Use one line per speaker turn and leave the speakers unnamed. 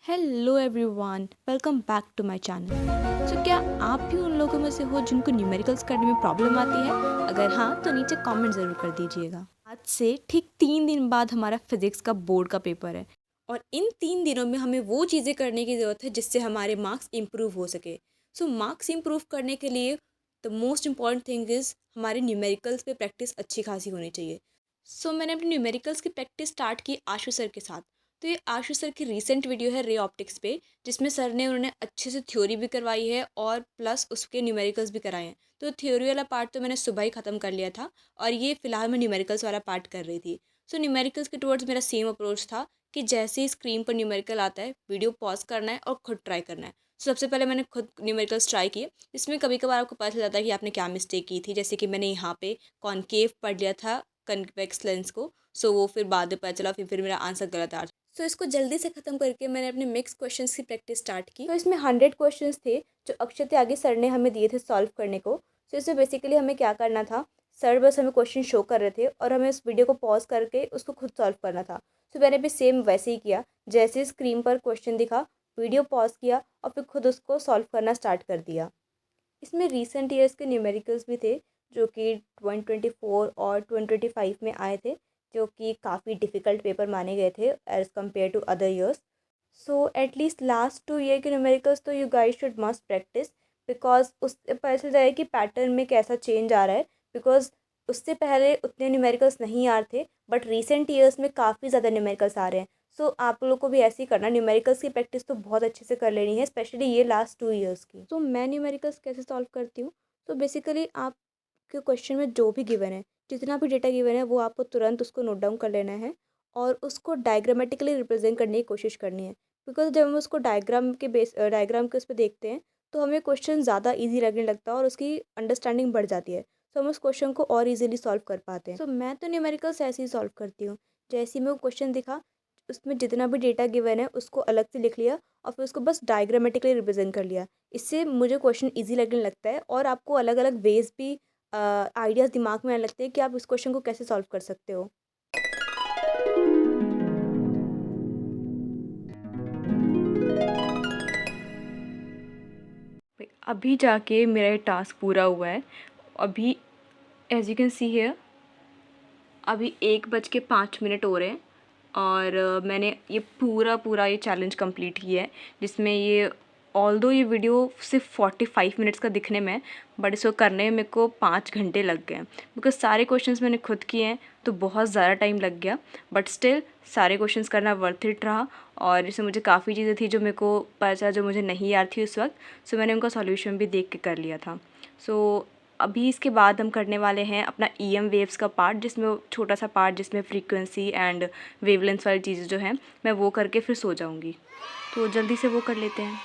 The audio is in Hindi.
Hello everyone, welcome back to my channel. So क्या आप भी उन लोगों में से हो जिनको न्यूमेरिकल्स करने में प्रॉब्लम आती है? अगर हाँ तो नीचे कमेंट ज़रूर कर दीजिएगा। आज से ठीक 3 दिन बाद हमारा फिज़िक्स का बोर्ड का पेपर है और इन 3 दिनों में हमें वो चीज़ें करने की ज़रूरत है जिससे हमारे मार्क्स इम्प्रूव हो सके। सो मार्क्स इम्प्रूव करने के लिए the most important thing is हमारे न्यूमेरिकल्स पे प्रैक्टिस अच्छी खासी होनी चाहिए। सो मैंने अपनी न्यूमेरिकल्स की प्रैक्टिस स्टार्ट की आशु सर के साथ। तो ये आशु सर की रीसेंट वीडियो है रे ऑप्टिक्स पे, जिसमें सर ने उन्होंने अच्छे से थ्योरी भी करवाई है और प्लस उसके न्यूमेरिकल्स भी कराए हैं। तो थ्योरी वाला पार्ट तो मैंने सुबह ही ख़त्म कर लिया था और ये फ़िलहाल मैं न्यूमेरिकल्स वाला पार्ट कर रही थी। सो न्यूमेरिकल्स के टुवर्ड्स मेरा सेम अप्रोच था कि जैसे ही स्क्रीन पर न्यूमेरिकल आता है, वीडियो पॉज करना है और खुद ट्राई करना है। सबसे पहले मैंने खुद न्यूमेरिकल्स ट्राई किए। इसमें कभी कभार आपको पता चल जाता है कि आपने क्या मिस्टेक की थी, जैसे कि मैंने यहाँ पे कॉनकेव पढ़ लिया था कन्वेक्स लेंस को। सो वो फिर बाद में पता चला, फिर मेरा आंसर गलत आ। सो इसको जल्दी से ख़त्म करके मैंने अपने मिक्स क्वेश्चंस की प्रैक्टिस स्टार्ट की। तो इसमें 100 क्वेश्चंस थे जो अक्षय त्यागी सर ने हमें दिए थे सॉल्व करने को। सो इसमें बेसिकली हमें क्या करना था, सर बस हमें क्वेश्चन शो कर रहे थे और हमें उस वीडियो को पॉज करके उसको खुद सॉल्व करना था। सो मैंने भी सेम वैसे ही किया, जैसे स्क्रीन पर क्वेश्चन दिखा, वीडियो पॉज किया और फिर खुद उसको सॉल्व करना स्टार्ट कर दिया। इसमें रीसेंट ईयर्स के न्यूमेरिकल्स भी थे जो कि 2024 और 2025 में आए थे, जो कि काफ़ी डिफ़िकल्ट पेपर माने गए थे as compare to other years. So at least last 2 year के न्यूमेरिकल्स तो you guys should must practice, because उससे पता चल जाए कि पैटर्न में कैसा चेंज आ रहा है। बिकॉज उससे पहले उतने न्यूमेरिकल्स नहीं आ रहे थे, बट रिसेंट ईयर्स में काफ़ी ज़्यादा न्यूमेरिकल्स आ रहे हैं। सो आप लोगों को भी ऐसे ही करना, न्यूमेरिकल्स की प्रैक्टिस तो बहुत अच्छे से कर लेनी है, स्पेशली ये लास्ट 2 ईयर्स की। तो मैं न्यूमेरिकल्स कैसे सॉल्व करती हूँ? तो बेसिकली आपके क्वेश्चन में जो भी गिवन है, जितना भी डेटा गिवन है, वो आपको तुरंत उसको नोट डाउन कर लेना है और उसको डायग्रामेटिकली रिप्रेजेंट करने की कोशिश करनी है। बिकॉज जब हम उसको डायग्राम के उस पर देखते हैं तो हमें क्वेश्चन ज़्यादा इजी लगने लगता है और उसकी अंडरस्टैंडिंग बढ़ जाती है। तो हम उस क्वेश्चन को और इजीली सॉल्व कर पाते हैं। तो मैं तो न्यूमेरिकल्स ऐसे ही सॉल्व करती हूँ। जैसे ही मैं वो क्वेश्चन दिखा, उसमें जितना भी डेटा गिवन है उसको अलग से लिख लिया और फिर उसको बस डायग्रामेटिकली रिप्रेजेंट कर लिया। इससे मुझे क्वेश्चन ईजी लगने लगता है और आपको अलग अलग वेज भी आइडियाज़ दिमाग में आने लगते हैं कि आप इस क्वेश्चन को कैसे सॉल्व कर सकते हो। अभी जाके मेरा ये टास्क पूरा हुआ है। अभी as you can see here, अभी 1:05 हो रहे हैं और मैंने ये पूरा ये चैलेंज कंप्लीट किया है, जिसमें ये ऑल्दो ये वीडियो सिर्फ 45 मिनट्स का दिखने में, बट इसको करने में मेरे को 5 घंटे लग गए। बिकॉज सारे क्वेश्चंस मैंने खुद किए हैं तो बहुत ज़्यादा टाइम लग गया, बट स्टिल सारे क्वेश्चंस करना वर्थ इट रहा। और इसमें मुझे काफ़ी चीज़ें थी जो मेरे को पता चला जो मुझे नहीं याद थी उस वक्त। सो मैंने उनका सॉल्यूशन भी देख के कर लिया था। सो अभी इसके बाद हम करने वाले हैं अपना EM वेव्स का पार्ट, जिसमें छोटा सा पार्ट जिसमें फ्रीक्वेंसी एंड वेवलेंथ वाली चीज़ें जो हैं मैं वो करके फिर सो जाऊंगी। तो जल्दी से वो कर लेते हैं।